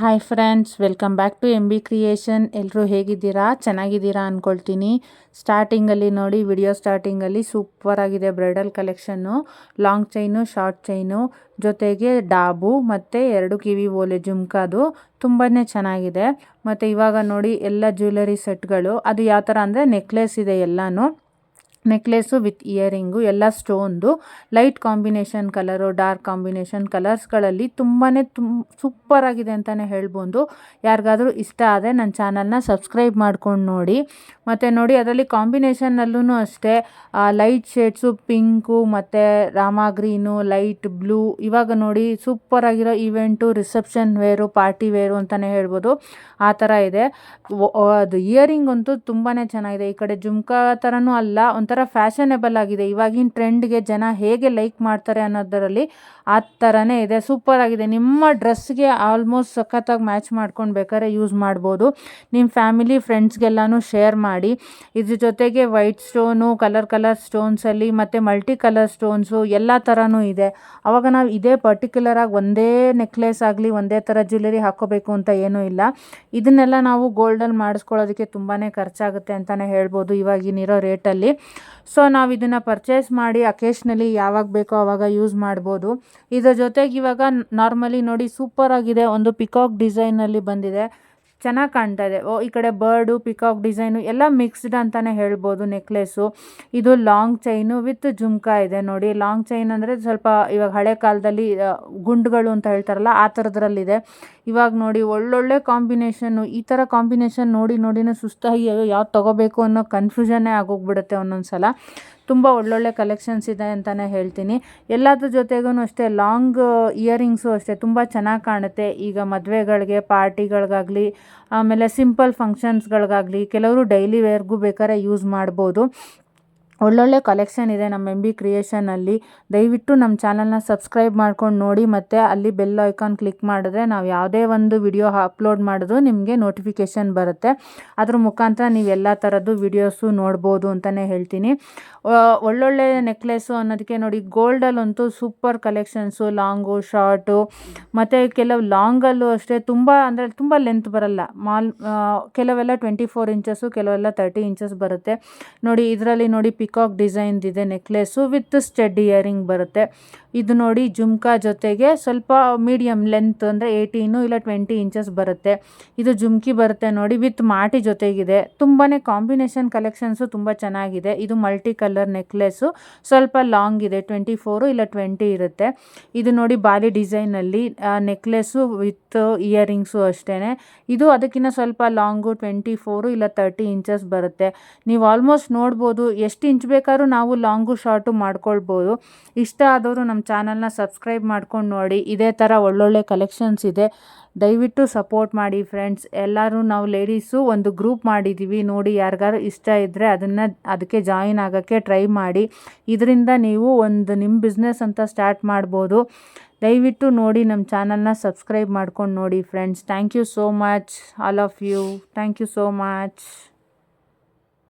Hi friends, welcome back to M B creation. ಎಲ್ಲರೂ ಹೇಗಿದ್ದೀರಾ? ಚೆನ್ನಾಗಿದ್ದೀರಾ ಅಂದ್ಕೊಳ್ತೀನಿ. ಸ್ಟಾರ್ಟಿಂಗಲ್ಲಿ ನೋಡಿ, ವಿಡಿಯೋ ಸ್ಟಾರ್ಟಿಂಗಲ್ಲಿ ಸೂಪರಾಗಿದೆ bridal collection. Long chain, short chain, ಜೊತೆಗೆ ಡಾಬು ಮತ್ತು 2 ಕಿವಿ ಓಲೆ ಜುಮ್ಕಾದು ತುಂಬಾ ಚೆನ್ನಾಗಿದೆ. ಮತ್ತು ಇವಾಗ ನೋಡಿ ಎಲ್ಲ ಜ್ಯುವೆಲರಿ ಸೆಟ್ಗಳು. ಅದು ಯಾವ ಥರ ಅಂದರೆ ನೆಕ್ಲೆಸ್ ಇದೆ ಎಲ್ಲನೂ. ನೆಕ್ಲೆಸ್ಸು ವಿತ್ ಇಯರಿಂಗು ಎಲ್ಲ ಸ್ಟೋನ್ದು. Light combination colour, dark combination ಕಲರ್ಸ್ಗಳಲ್ಲಿ ತುಂಬಾ ಸೂಪರಾಗಿದೆ ಅಂತಲೇ ಹೇಳ್ಬೋದು. ಯಾರಿಗಾದರೂ ಇಷ್ಟ ಆದರೆ ನನ್ನ ಚಾನಲ್ನ ಸಬ್ಸ್ಕ್ರೈಬ್ ಮಾಡ್ಕೊಂಡು ನೋಡಿ. ಮತ್ತು ನೋಡಿ, ಅದರಲ್ಲಿ ಕಾಂಬಿನೇಷನ್ನಲ್ಲೂ ಅಷ್ಟೇ ಲೈಟ್ ಶೇಡ್ಸು, ಪಿಂಕು ಮತ್ತು ರಾಮಾ ಗ್ರೀನು, ಲೈಟ್ ಬ್ಲೂ. ಇವಾಗ ನೋಡಿ ಸೂಪರಾಗಿರೋ event, reception wear, party wear ಅಂತಲೇ ಹೇಳ್ಬೋದು. ಆ ಥರ ಇದೆ. ಅದು ಇಯರಿಂಗ್ ಅಂತೂ ತುಂಬಾ ಚೆನ್ನಾಗಿದೆ. ಈ ಕಡೆ ಜುಮ್ಕಾ ಥರನೂ ಅಲ್ಲ, ಒಂಥರ ಫ್ಯಾಷನೇಬಲ್ ಆಗಿದೆ. ಇವಾಗಿನ ಟ್ರೆಂಡ್ಗೆ ಜನ ಹೇಗೆ ಲೈಕ್ ಮಾಡ್ತಾರೆ ಅನ್ನೋದರಲ್ಲಿ ಆ ಥರನೇ ಇದೆ. ಸೂಪರಾಗಿದೆ. ನಿಮ್ಮ ಡ್ರೆಸ್ಗೆ ಆಲ್ಮೋಸ್ಟ್ ಸಖತ್ತಾಗಿ ಮ್ಯಾಚ್ ಮಾಡ್ಕೊಂಡು ಬೇಕಾದ್ರೆ ಯೂಸ್ ಮಾಡ್ಬೋದು. ನಿಮ್ಮ ಫ್ಯಾಮಿಲಿ ಫ್ರೆಂಡ್ಸ್ಗೆಲ್ಲನೂ ಶೇರ್ ಮಾಡಿ. ಇದ್ರ ಜೊತೆಗೆ ವೈಟ್ ಸ್ಟೋನು, ಕಲರ್ ಸ್ಟೋನ್ಸಲ್ಲಿ ಮತ್ತು ಮಲ್ಟಿ ಕಲರ್ ಸ್ಟೋನ್ಸು ಎಲ್ಲ ಥರನೂ ಇದೆ. ಆವಾಗ ನಾವು ಇದೇ ಪರ್ಟಿಕ್ಯುಲರಾಗಿ ಒಂದೇ ನೆಕ್ಲೆಸ್ ಆಗಲಿ, ಒಂದೇ ಥರ ಜ್ಯುವೆಲರಿ ಹಾಕ್ಕೋಬೇಕು ಅಂತ ಏನೂ ಇಲ್ಲ. ಇದನ್ನೆಲ್ಲ ನಾವು ಗೋಲ್ಡಲ್ಲಿ ಮಾಡಿಸ್ಕೊಳ್ಳೋದಕ್ಕೆ ತುಂಬಾ ಖರ್ಚಾಗುತ್ತೆ ಅಂತಲೇ ಹೇಳ್ಬೋದು ಇವಾಗಿನಿರೋ ರೇಟಲ್ಲಿ. ಸೊ ನಾವು ಇದನ್ನು ಪರ್ಚೇಸ್ ಮಾಡಿ ಅಕೇಶ್ನಲಿ ಯಾವಾಗ ಬೇಕೋ ಆವಾಗ ಯೂಸ್ ಮಾಡ್ಬೋದು. ಇದರ ಜೊತೆಗೆ ಇವಾಗ ನಾರ್ಮಲಿ ನೋಡಿ ಸೂಪರಾಗಿದೆ. ಒಂದು ಪಿಕಾಕ್ ಡಿಸೈನಲ್ಲಿ ಬಂದಿದೆ, ಚೆನ್ನಾಗಿ ಕಾಣ್ತಾ ಇದೆ. ಈ ಕಡೆ ಬರ್ಡು, ಪಿಕಾಕ್ ಡಿಸೈನು ಎಲ್ಲ ಮಿಕ್ಸ್ಡ್ ಅಂತಲೇ ಹೇಳ್ಬೋದು ನೆಕ್ಲೆಸ್ಸು. ಇದು ಲಾಂಗ್ ಚೈನು ವಿತ್ ಜುಮ್ಕಾ ಇದೆ ನೋಡಿ. ಲಾಂಗ್ ಚೈನ್ ಅಂದರೆ ಸ್ವಲ್ಪ ಇವಾಗ ಹಳೆ ಕಾಲದಲ್ಲಿ ಗುಂಡುಗಳು ಅಂತ ಹೇಳ್ತಾರಲ್ಲ, ಆ ಥರದ್ರಲ್ಲಿದೆ. ಇವಾಗ ನೋಡಿ ಒಳ್ಳೊಳ್ಳೆ ಕಾಂಬಿನೇಷನ್ನು. ಈ ಥರ ಕಾಂಬಿನೇಷನ್ ನೋಡಿನೇ ಸುಸ್ತಾಗಿ ಯಾವ್ದು ತೊಗೋಬೇಕು ಅನ್ನೋ ಕನ್ಫ್ಯೂಷನ್ನೇ ಆಗೋಗ್ಬಿಡುತ್ತೆ ಒಂದೊಂದು ಸಲ. ತುಂಬ ಒಳ್ಳೊಳ್ಳೆ ಕಲೆಕ್ಷನ್ಸ್ ಇದೆ ಅಂತಲೇ ಹೇಳ್ತೀನಿ. ಎಲ್ಲದ್ರ ಜೊತೆಗೂ ಅಷ್ಟೇ ಲಾಂಗ್ ಇಯರಿಂಗ್ಸು ಅಷ್ಟೇ ತುಂಬ ಚೆನ್ನಾಗಿ ಕಾಣುತ್ತೆ. ಈಗ ಮದುವೆಗಳಿಗೆ, ಪಾರ್ಟಿಗಳಿಗಾಗಲಿ, ಆಮೇಲೆ ಸಿಂಪಲ್ ಫಂಕ್ಷನ್ಸ್ಗಳಿಗಾಗಲಿ, ಕೆಲವರು ಡೈಲಿ ವೇರ್ಗೂ ಬೇಕಾದ್ರೆ ಯೂಸ್ ಮಾಡ್ಬೋದು. ಒಳ್ಳೊಳ್ಳೆ ಕಲೆಕ್ಷನ್ ಇದೆ ನಮ್ಮ ಎಂ ಬಿ ಕ್ರಿಯೇಷನಲ್ಲಿ. ದಯವಿಟ್ಟು ನಮ್ಮ ಚಾನಲ್ನ ಸಬ್ಸ್ಕ್ರೈಬ್ ಮಾಡ್ಕೊಂಡು ನೋಡಿ. ಮತ್ತು ಅಲ್ಲಿ ಬೆಲ್ ಐಕಾನ್ ಕ್ಲಿಕ್ ಮಾಡಿದ್ರೆ ನಾವು ಯಾವುದೇ ಒಂದು ವಿಡಿಯೋ ಅಪ್ಲೋಡ್ ಮಾಡಿದ್ರು ನಿಮಗೆ ನೋಟಿಫಿಕೇಷನ್ ಬರುತ್ತೆ. ಅದ್ರ ಮುಖಾಂತರ ನೀವು ಎಲ್ಲ ಥರದ್ದು ವಿಡಿಯೋಸು ನೋಡ್ಬೋದು ಅಂತಲೇ ಹೇಳ್ತೀನಿ. ಒಳ್ಳೊಳ್ಳೆ ನೆಕ್ಲೆಸ್ಸು ಅನ್ನೋದಕ್ಕೆ ನೋಡಿ, ಗೋಲ್ಡಲ್ಲಂತೂ ಸೂಪರ್ ಕಲೆಕ್ಷನ್ಸು, ಲಾಂಗು, ಶಾರ್ಟು, ಮತ್ತು ಕೆಲವು ಲಾಂಗಲ್ಲೂ ಅಷ್ಟೇ ತುಂಬ ಲೆಂತ್ ಬರಲ್ಲ. ಕೆಲವೆಲ್ಲ 24 ಇಂಚಸ್ಸು, ಕೆಲವೆಲ್ಲ 30 ಇಂಚಸ್ ಬರುತ್ತೆ ನೋಡಿ. ಇದರಲ್ಲಿ ನೋಡಿ ಪಿಕಾಕ್ ಡಿಸೈನ್ದಿದೆ ನೆಕ್ಲೆಸ್ಸು ವಿತ್ ಸ್ಟಡ್ ಇಯರಿಂಗ್ ಬರುತ್ತೆ. ಇದು ನೋಡಿ ಜುಮ್ಕಾ ಜೊತೆಗೆ ಸ್ವಲ್ಪ ಮೀಡಿಯಮ್ ಲೆಂತ್ ಅಂದರೆ 18 ಇಲ್ಲ 20 ಇಂಚಸ್ ಬರುತ್ತೆ. ಇದು ಜುಮ್ಕಿ ಬರುತ್ತೆ ನೋಡಿ, ವಿತ್ ಮಾಟಿ ಜೊತೆಗಿದೆ. ತುಂಬಾ ಕಾಂಬಿನೇಷನ್ ಕಲೆಕ್ಷನ್ಸು ತುಂಬ ಚೆನ್ನಾಗಿದೆ. ಇದು ಮಲ್ಟಿ ಕಲರ್ ನೆಕ್ಲೆಸ್ಸು, ಸ್ವಲ್ಪ ಲಾಂಗ್ ಇದೆ, 24 ಇಲ್ಲ 20 ಇರುತ್ತೆ. ಇದು ನೋಡಿ ಬಾಲಿ ಡಿಸೈನಲ್ಲಿ ನೆಕ್ಲೆಸ್ಸು ವಿತ್ ಇಯರಿಂಗ್ಸು ಅಷ್ಟೇ. ಇದು ಅದಕ್ಕಿಂತ ಸ್ವಲ್ಪ ಲಾಂಗು, 24 ಇಲ್ಲ 30 ಇಂಚಸ್ ಬರುತ್ತೆ. ನೀವು ಆಲ್ಮೋಸ್ಟ್ ನೋಡ್ಬೋದು, ಎಷ್ಟು ಇಂಚ್ ಬೇಕಾದ್ರೂ ನಾವು ಲಾಂಗು ಶಾರ್ಟು ಮಾಡ್ಕೊಳ್ಬೋದು. ಇಷ್ಟ ಆದವರು ನಮ್ಮ ಚಾನಲ್ನ ಸಬ್ಸ್ಕ್ರೈಬ್ ಮಾಡ್ಕೊಂಡು ನೋಡಿ. ಇದೇ ಥರ ಒಳ್ಳೊಳ್ಳೆ ಕಲೆಕ್ಷನ್ಸ್ ಇದೆ. ದಯವಿಟ್ಟು ಸಪೋರ್ಟ್ ಮಾಡಿ ಫ್ರೆಂಡ್ಸ್. ಎಲ್ಲರೂ ನಾವು ಲೇಡೀಸು ಒಂದು ಗ್ರೂಪ್ ಮಾಡಿದ್ದೀವಿ ನೋಡಿ. ಯಾರಿಗಾರು ಇಷ್ಟ ಇದ್ದರೆ ಅದಕ್ಕೆ ಜಾಯಿನ್ ಆಗೋಕ್ಕೆ ಟ್ರೈ ಮಾಡಿ. ಇದರಿಂದ ನೀವು ಒಂದು ನಿಮ್ಮ ಬಿಸ್ನೆಸ್ ಅಂತ ಸ್ಟಾರ್ಟ್ ಮಾಡ್ಬೋದು. ದಯವಿಟ್ಟು ನೋಡಿ, ನಮ್ಮ ಚಾನಲ್ನ ಸಬ್ಸ್ಕ್ರೈಬ್ ಮಾಡ್ಕೊಂಡು ನೋಡಿ friends. Thank you so much all of you. Thank you so much.